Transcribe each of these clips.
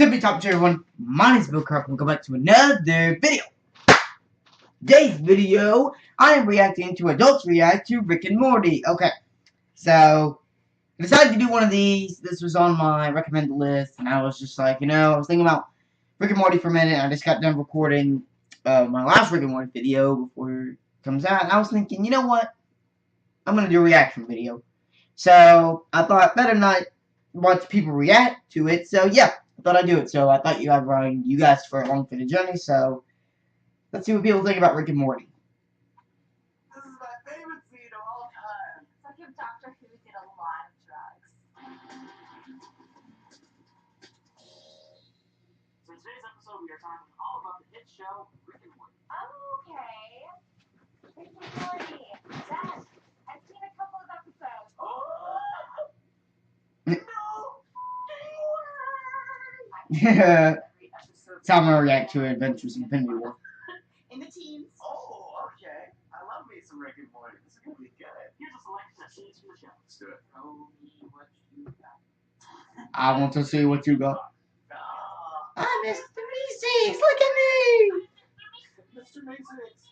Tippy top to everyone. My name is Bill Carp. Welcome back to another video. Today's video, I am reacting to adults react to Rick and Morty. Okay, so I decided to do one of these. This was on my recommended list, and I was just like, I was thinking about Rick and Morty for a minute. And I just got done recording my last Rick and Morty video before it comes out, and I was thinking, you know what? I'm gonna do a reaction video. So I thought better not watch people react to it. So yeah, I thought I'd do it. So I thought I'd run you guys for along for the journey. So let's see what people think about Rick and Morty. This is my favorite scene of all time. It's like if Doctor Who did a lot of drugs. So in today's episode, we are talking all about the hit show Rick and Morty. Okay. Rick and Morty. Yes. I've seen a couple of episodes. Oh! No! Yeah. Every episode. That's how I'm gonna react to Adventures in Infinity War. In the teens. Oh, okay. I love me some Rick and Morty. This is gonna be good. Here's a selection of scenes from the show. Let's do it. Tell me what you got. I want to see what you got. Ah, I'm Mr. Reese's. Look at me. Mr. Matrix.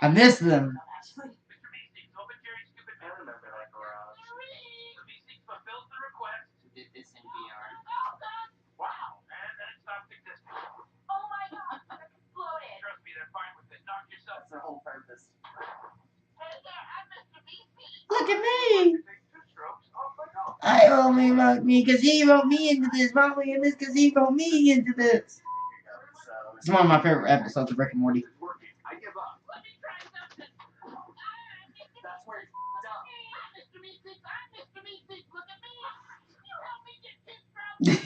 I miss them. Actually, Mr. Meeseeks, open Jerry's stupid I remember that garage. The Meeseeks fulfills the request. Did this in VR. Wow. And then it stops existing. oh my god, it exploded. Trust me, they're fine with it. Knock yourself. That's their whole purpose. Hey there, I'm Mr. Meeseeks. Look at me. Take 2 strokes, off I go. I only wrote me because he wrote me into this. Probably in this because he wrote me into this. So, It's one of my favorite episodes of Rick and Morty. It's working. I give up. Let me try something. that's where it's done. I'm Mr. Meeseeks. I'm Mr. Meeseeks. Look at me. You help me get kids from The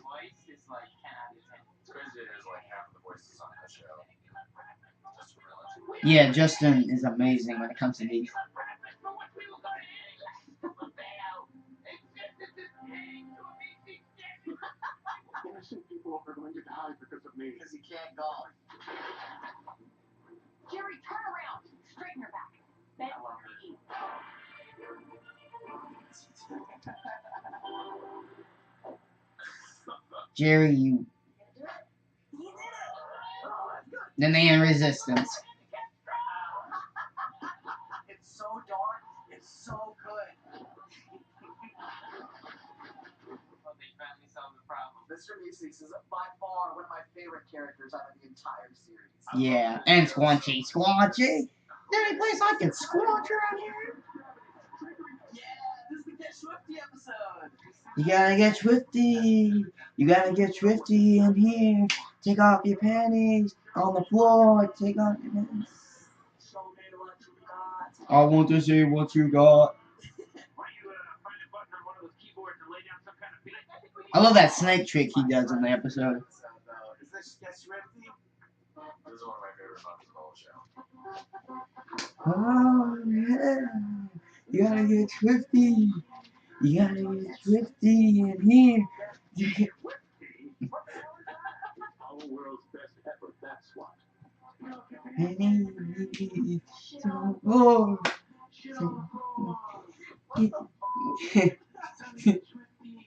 voice is like 10 out of 10. It's crazy there's like half of the voices on the show. Just realizing. Yeah, Justin is amazing when it comes to these. Innocent people are going to die because of me. Because you can't golf. Jerry, turn around. Straighten your back. Bend I love your it. knee. Jerry, you. You did it. Oh, that's good. Then they end Resistance. It's so dark. It's so good. Well, they finally solved the problem. Mr. Meeseeks is by far one of my favorite characters out of the entire series. Yeah, and Squanchy. Squanchy? Is there any place I can squanch around here? Yeah, this is the Get Swifty episode. You gotta get swifty. You gotta get swifty in here. Take off your panties on the floor. Take off your panties. Show me what you got. I want to see what you got. Why don't you find a button on one of those keyboards and lay down some kind of beat? I love that snake trick he does in the episode. Is this Get Swifty? This is one of my favorite songs of the whole show. Oh yeah. You gotta get swifty. You gotta get swifty in here. Our world's best effort, that's what. Oh.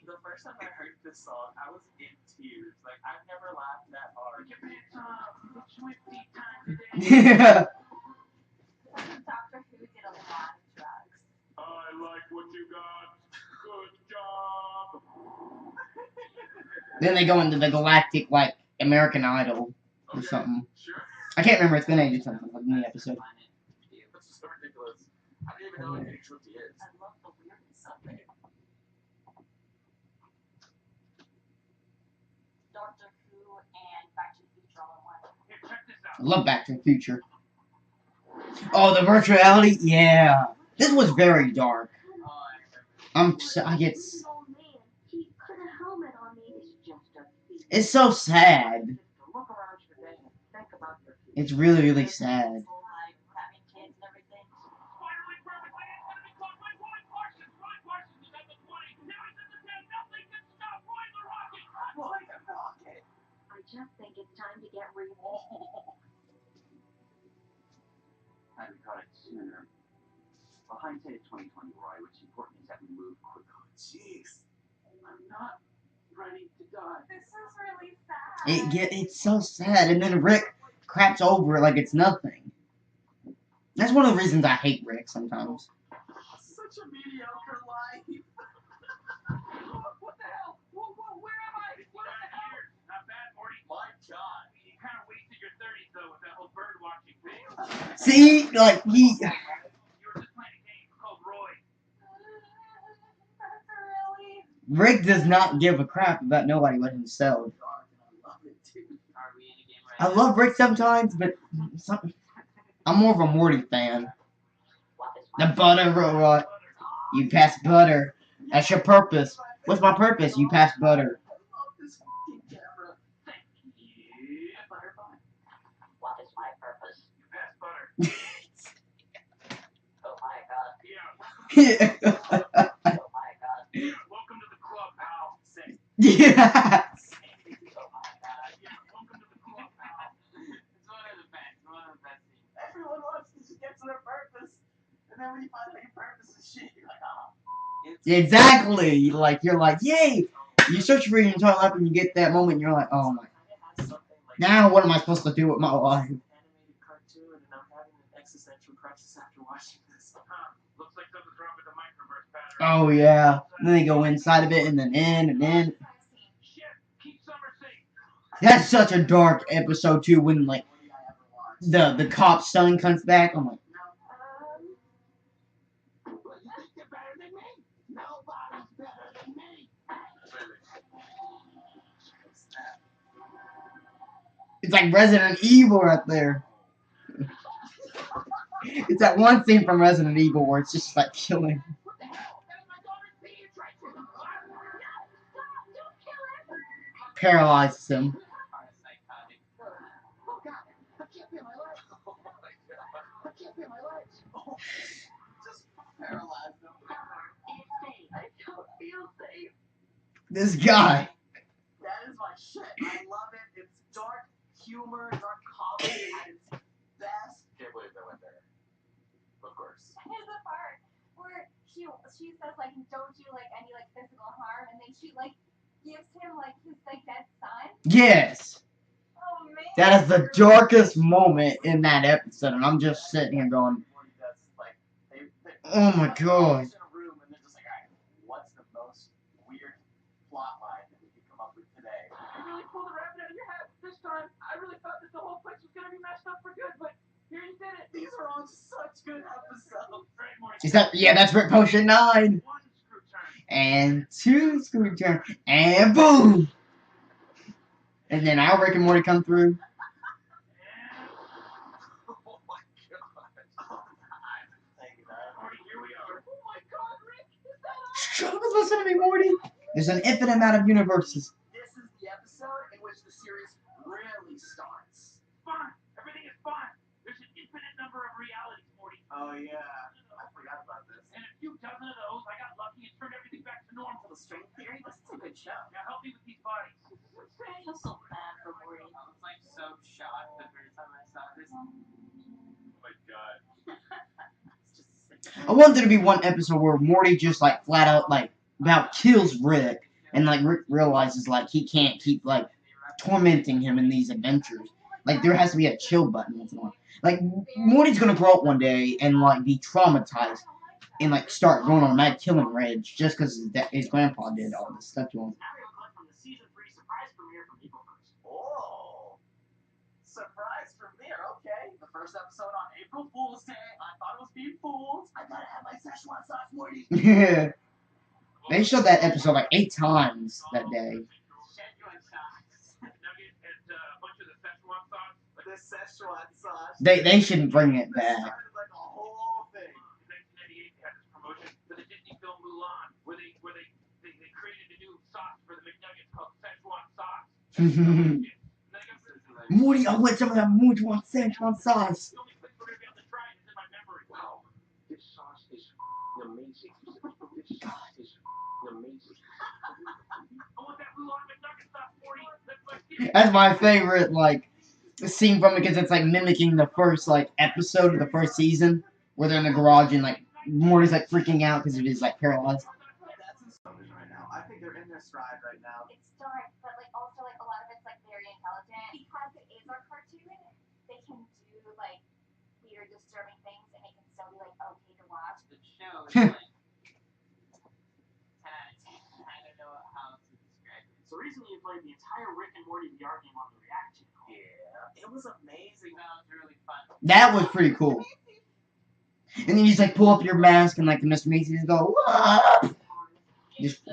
The first time I heard this song, I was in tears. Like, I've never laughed that hard. Yeah. Doctor Who did a lot of drugs. I like what you got. Good job. Then they go into the galactic, like, American Idol or something. Sure. I can't remember. It's been ages since I've in the episode. This is so ridiculous. I didn't even know who Get Swifty is. I love the weirdness of it. Doctor Who and Back to the Future all in one. Here, check this out. I love Back to the Future. Oh, the virtuality? Yeah. This was very dark. Oh, I remember. I get. Old man, he put a helmet on me. It's just a thief. It's so sad. Look around your day and think about your future. It's really, really sad. Like having kids and everything. Finally, perfectly, it's gonna be caught by Roy Parsons. Roy Parsons is at the 20. Now he's at the 10. Nothing can stop Roy the Rocket. Roy the Rocket. I just think it's time to get real. Oh. Had we caught it sooner. Well, hindsight is 2020, Roy. What's important is that we move quickly. Jeez. I'm not die. This is really sad. It's so sad, and then Rick craps over it like it's nothing. That's one of the reasons I hate Rick sometimes. Such a mediocre life. What the hell? Whoa, where am I? What the hell? Not bad, Morty. My God. You kind of wasted your 30s, though, with that whole bird watching thing. See, like he. You were just playing a game called Roy. That's really. Rick does not give a crap about nobody but himself. I love it, dude. Are we in a game right I now? love Rick sometimes, but I'm more of a Morty fan. The butter robot. You pass butter. That's your purpose. What's my purpose? You pass butter. I love this fucking camera. Yeah, Butterfly. What is my purpose? You pass butter. Oh my god. Yeah. Oh my god. Yeah, welcome to the club, pal. Say, Yes. Oh my god. yeah, welcome to the club, pal. It's one of the best. One of the best scenes. Everyone wants to just get to their purpose. And then when you find out your purpose is shit, you're like, ah. Exactly. Like you're like, yay! You search for your entire life and you get that moment and you're like, oh my. Now what am I supposed to do with my life? Animated cartoon, and I'm having an existential crisis after watching this. Huh. Looks like something's wrong with the microverse pattern. Oh yeah. And then they go inside of it and then in and in. Shit, keep Summer safe. That's such a dark episode too when like What did I ever watch? the cop's son comes back. I'm like, Well, you think you're better than me? Nobody's better than me. it's like Resident Evil right there. It's that one scene from Resident Evil where it's just like killing. What the hell? That is my daughter's pediatrician. Don't kill him. Paralyzes him. Are a psychotic. Oh God, I can't feel my legs. Oh my God, I can't feel my legs. Oh, just paralyzed them. I don't feel safe. This guy. That is my shit. I love it. It's dark humor, dark comedy at its best. Can't believe they went there. Of course. Here's the part where she says like don't do like any like physical harm, and then she like gives him like his like dead son. Yes. Oh man. That is the darkest moment in that episode, and I'm just sitting here going, oh my God. In a room and they're just like, alright, what's the most weird plot line that we can come up with today? You really pulled the rabbit out of your hat. This time, I really thought that the whole place was gonna be messed up for good, but here you did it. These are all such good episodes. Right, Morty. is that, yeah, that's Rick Potion 9. One screw turn. And 2 screw turn. And boom. And then our Rick and Morty come through. Oh my God. Thank you, man. Morty, here we are. Oh my God, Rick, is that us? Shut up and listen to me, Morty. There's an infinite amount of universes. This is the episode in which the series really starts. Fine. Everything is fine. There's an infinite number of realities, Morty. Oh yeah, I forgot about this. And a few dozen of those, I got lucky and turned everything back to normal. The string theory, this is a good show. Now help me with these bodies. I feel so bad for Morty. I was like so shocked the first time I saw this. Oh my God. It's just sick. I want there to be one episode where Morty just like flat out like about kills Rick, and like Rick realizes like he can't keep like tormenting him in these adventures. Like there has to be a chill button once in a while. Like Morty's gonna grow up one day and like be traumatized and like start going on a mad killing rage just because his grandpa did all this stuff to him. Mario clip from the season 3 surprise premiere from April 1st. Oh, surprise premiere. Okay, the first episode on April Fool's Day. I thought it was being fooled. I gotta have my Szechuan sauce, Morty. Yeah. They showed that episode like 8 times that day. Szechuan sauce. Nugget and a bunch of the Szechuan sauce. The Szechuan sauce. They shouldn't bring it This back. started like a whole thing. In 1998, they had this promotion for the Disney film Mulan, where they created a new sauce for the McNuggets called Szechuan sauce. Morty, I want some of that Szechuan sauce. The only place we're gonna be able to try it is in my memory. Wow, this sauce is amazing. This sauce is amazing. I want that Mulan McNugget sauce, Morty. That's my secret. That's my favorite like scene from it because it's like mimicking the first like episode of the first season where they're in the garage and like Morty's like freaking out because of his like paralyzed. That's in right now. I think they're in there stride right now. It's dark, but like also like a lot of it's like very intelligent. Because it is our cartoon, they can do like weird, disturbing things, and it can still be like okay to watch. The show is like 10 out of 10. I don't know how to describe it. So recently you played the entire Rick and Morty VR game on the React channel. Yeah, it was amazing. Sounds really fun. That was pretty cool. And then you just like pull up your mask and like the Mr. Macy's go, what? Just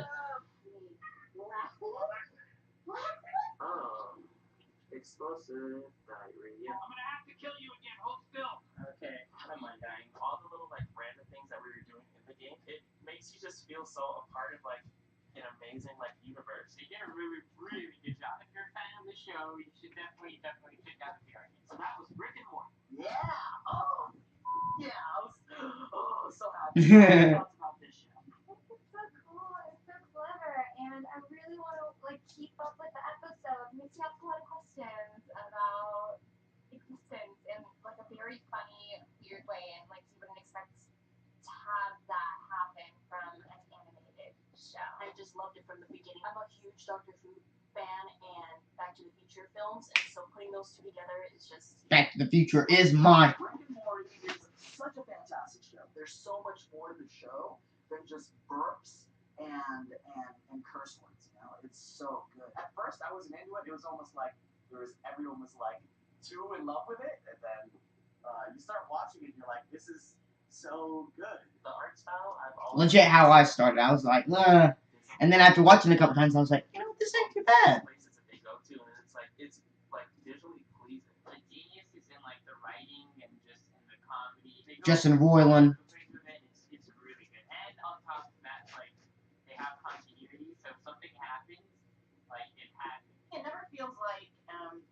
Explosive diarrhea. I'm gonna have to kill you again. Hold still. Okay, I don't mind dying. All the little like random things that we were doing in the game, it makes you just feel so a part of like an amazing like universe. You did a really, really good job. If you're a fan of the show, you should definitely check out the VR game. So that was Rick and Morty. Yeah. Oh. Yeah. I was so happy. Thoughts about this show? It's so cool. It's so clever, and I really want to like keep up with the episode. Makes me ask a lot of questions about existence in like a very funny, weird way, and like you wouldn't expect to have that happen from an animated show. I just loved it from the beginning. I'm a huge Doctor Who fan and Back to the Future films, and so putting those two together is just Back to the Future is my. Rick and Morty is such a fantastic show. There's so much more to the show than just burps and curse words. You know, it's so good. At first, I wasn't into it. It was almost like everyone was like too in love with it, and then you start watching it, and you're like, this is so good. the art style. I've always Legit how I started. I was like, nah. And then after watching it a couple times, I was like, you know, this ain't too bad. places that they go to, and it's like visually pleasing. The genius is in like the writing and just in the comedy. They go Justin through Roiland. the things of it, it's really good. And on top of that, like they have continuity, so if something happens, like it happens. It never feels like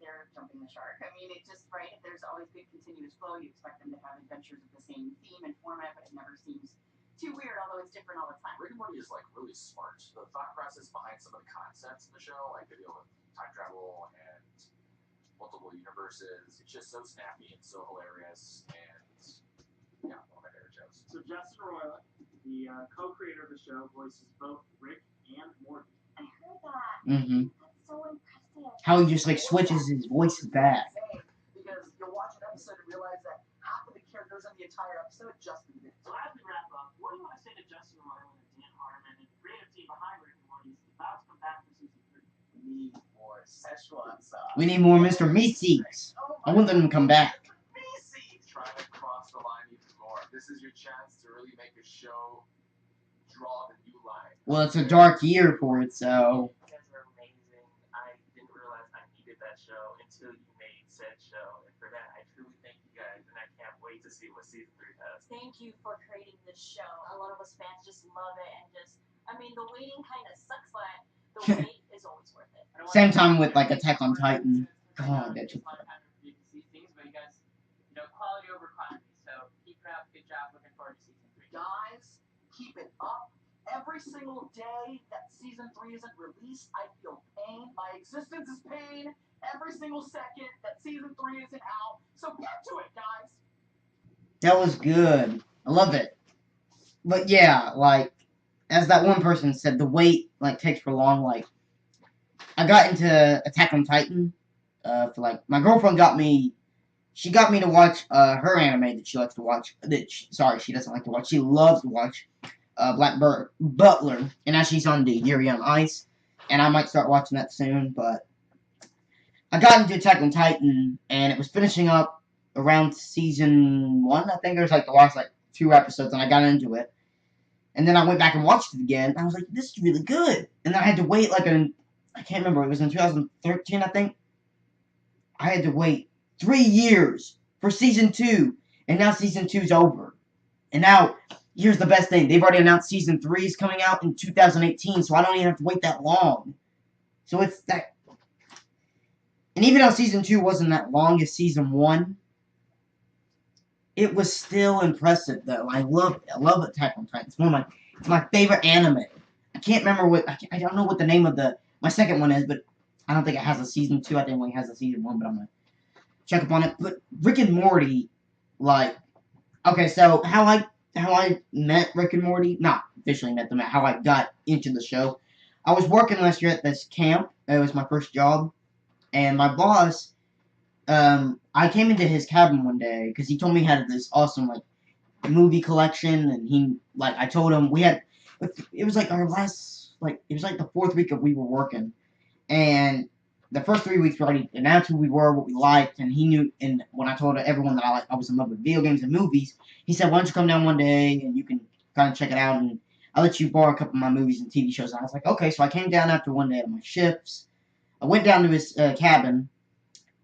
they're jumping the shark. I mean, it just, right, if there's always good continuous flow, you expect them to have adventures of the same theme and format, but it never seems too weird, although it's different all the time. Rick and Morty is like really smart. The thought process behind some of the concepts in the show, like the deal with time travel and multiple universes, it's just so snappy and so hilarious. And yeah, one of my favorite shows. So Justin Roiland, the co-creator of the show, voices both Rick and Morty. I heard that. Mm-hmm. That's so impressive. How he just like switches his voice back. Because you'll watch an episode and realize that half of the characters in the entire episode Justin did. So as we wrap up, what do you want to say to Justin Roiland and Dan Harmon and the creative team behind Rick and Morty about to come back for season 3? We need more Szechuan sauce. We need more Mr. Meeseeks. I want them to come back. Try to cross the line even more. This is your chance to really make a show draw the new line. Well, it's a dark year for it, so. You guys are amazing. I didn't realize I needed that show until you made said show, and for that, I truly thank you guys, and I can't wait to see what season 3 does. Thank you for creating this show. A lot of us fans just love it, and just, I mean, the waiting kind of sucks, but the wait is always worth it. Same time with like Attack on Titan. God, that took. A lot of time for you to see things, but you guys, quality over quantity. So keep it up. Good job. Looking forward to season 3. Guys, keep it up. Every single day that season 3 isn't released, I feel pain. My existence is pain. Every single second that season 3 isn't out. So get to it, guys. That was good. I love it. But yeah, like, as that one person said, the wait, like, takes for long. Like, I got into Attack on Titan, for, like, my girlfriend got me, she got me to watch, her anime that she likes to watch, sorry, she doesn't like to watch, she loves to watch, Black Butler, and now she's on the Yuri on Ice, and I might start watching that soon, but I got into Attack on Titan, and it was finishing up around season 1, I think. It was like the last, like, 2 episodes, and I got into it. And then I went back and watched it again, and I was like, this is really good. And then I had to wait, like, I can't remember, it was in 2013, I think. I had to wait 3 years for season 2, and now season 2's over. And now, here's the best thing, they've already announced season 3 is coming out in 2018, so I don't even have to wait that long. So it's that... And even though season 2 wasn't that long as season 1, it was still impressive, though. I love Attack on Titan. It's my favorite anime. I can't remember what, I don't know what the name of my second one is, but I don't think it has a season 2. I think it only has a season 1, but I'm gonna check up on it. But Rick and Morty, like, okay, so how I met Rick and Morty, not officially met them, how I got into the show. I was working last year at this camp. It was my first job, and my boss, I came into his cabin one day because he told me he had this awesome like movie collection, and I told him it was like our last it was like the fourth week of we were working, and the first 3 weeks we already announced who we were, what we liked, and he knew. And when I told everyone that I was in love with video games and movies, he said, "Why don't you come down one day and you can kind of check it out, and I'll let you borrow a couple of my movies and TV shows." And I was like, "Okay." So I came down after one day of my shifts. I went down to his cabin,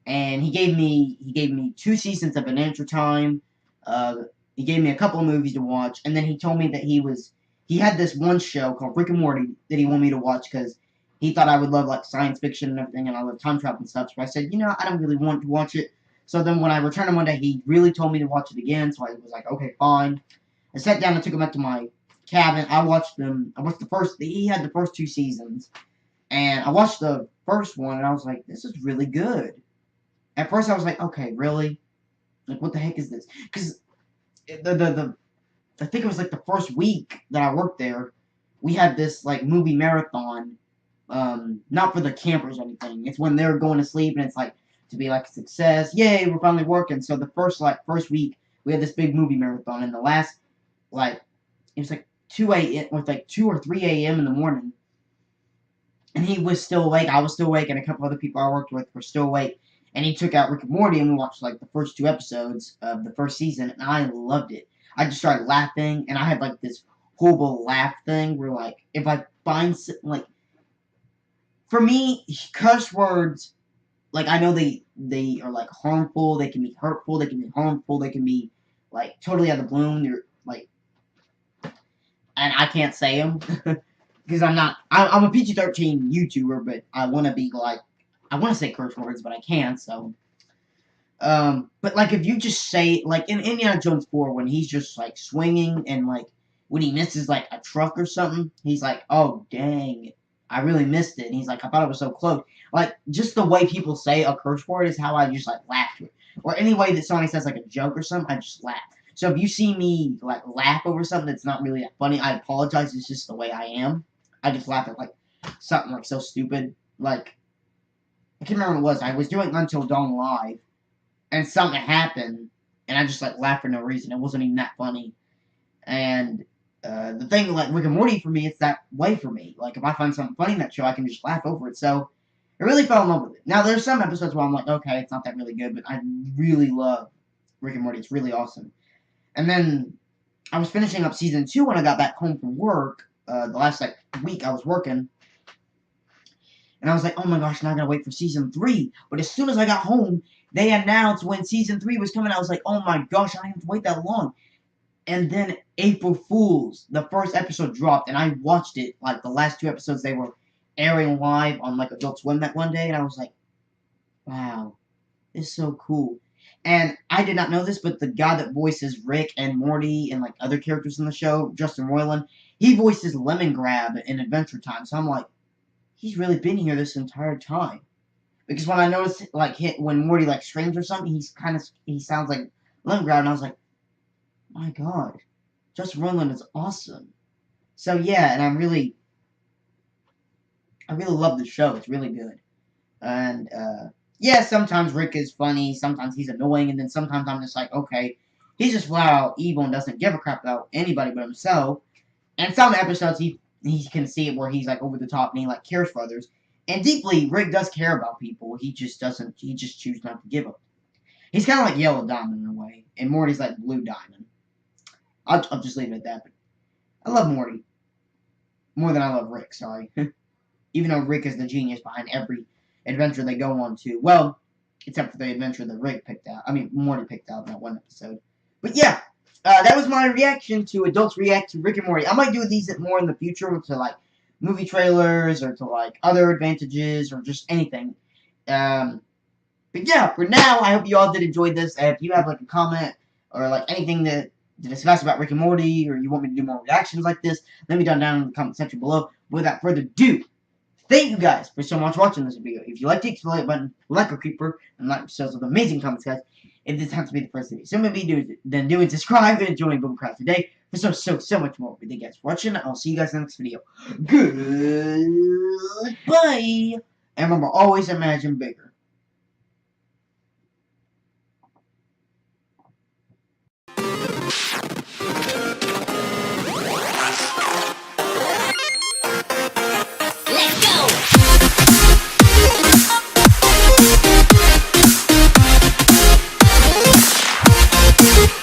and he gave me 2 seasons of Adventure Time. Uh, he gave me a couple of movies to watch, and then he told me that he had this one show called Rick and Morty that he wanted me to watch because he thought I would love like science fiction and everything, and I love time travel and stuff. So I said, I don't really want to watch it. So then when I returned him one day, he really told me to watch it again. So I was like, okay, fine. I sat down and took him back to my cabin. I watched them. I watched the first. He had the first 2 seasons, and I watched the first one, and I was like, this is really good. At first, I was like, okay, really? Like, what the heck is this? Because I think it was like the first week that I worked there, we had this like movie marathon. Not for the campers or anything. It's when they're going to sleep, and it's like to be like a success. Yay, we're finally working. So the first week, we had this big movie marathon, and the last it was like 2 a.m. with like 2 or 3 a.m. in the morning, and he was still awake. I was still awake, and a couple other people I worked with were still awake. And he took out Rick and Morty, and we watched like the first 2 episodes of the first season, and I loved it. I just started laughing, and I had like this horrible laugh thing where like if I find like for me curse words, like I know they are like harmful, they can be hurtful, they can be harmful, they can be like totally out of the blue. They're like, and I can't say them because I'm a PG-13 YouTuber, but I want to be like, I want to say curse words, but I can't. So, but like if you just say like in Indiana Jones 4 when he's just like swinging and like when he misses like a truck or something, he's like, oh dang, I really missed it. And he's like, I thought it was so close. Like just the way people say a curse word is how I just like laugh to it. Or any way that somebody says like a joke or something, I just laugh. So if you see me like laugh over something that's not really that funny, I apologize. It's just the way I am. I just laugh at like something like so stupid. Like I can't remember what it was. I was doing Until Dawn live, and something happened, and I just like laughed for no reason. It wasn't even that funny. And the thing like Rick and Morty for me, it's that way for me. Like if I find something funny in that show, I can just laugh over it. So I really fell in love with it. Now there's some episodes where I'm like, okay, it's not that really good, but I really love Rick and Morty. It's really awesome. And then I was finishing up season 2 when I got back home from work. The last like week I was working, and I was like, oh my gosh, now I gotta wait for season 3. But as soon as I got home, they announced when season 3 was coming. I was like, oh my gosh, I don't have to wait that long. And then April Fools, the first episode dropped, and I watched it. Like the last 2 episodes, they were airing live on like Adult Swim that one day, and I was like, wow, this is so cool. And I did not know this, but the guy that voices Rick and Morty and like other characters in the show, Justin Roiland, he voices Lemon Grab in Adventure Time. So I'm like, he's really been here this entire time. Because when I noticed like when Morty like screams or something, he sounds like Lemon Grab, and I was like, my God, Justin Roiland is awesome. So yeah, and I really love the show. It's really good. And yeah, sometimes Rick is funny, sometimes he's annoying, and then sometimes I'm just like, okay, he's just flat out evil and doesn't give a crap about anybody but himself. And some episodes he can see it where he's like over the top and he like cares for others. And deeply, Rick does care about people. He just doesn't. He just chooses not to give them. He's kind of like Yellow Diamond in a way, and Morty's like Blue Diamond. I'll just leave it at that. But I love Morty more than I love Rick. Sorry, even though Rick is the genius behind every adventure they go on to. Well, except for the adventure that Rick picked out. I mean, Morty picked out in that one episode. But yeah, that was my reaction to Adults React to Rick and Morty. I might do these more in the future to like movie trailers or to like other advantages or just anything. But yeah, for now, I hope you all did enjoy this. If you have like a comment or like anything to discuss about Rick and Morty, or you want me to do more reactions like this, let me down in the comment section below. Without further ado, thank you guys for so much watching this video. If you like, click the like button, like a creeper, and like yourselves with amazing comments, guys. If this happens to be the first video, so maybe do then do it. Subscribe and join Boomcraft today There's so much more. But thank you guys for watching. I'll see you guys in the next video. Goodbye. And remember, always imagine bigger. Let's go!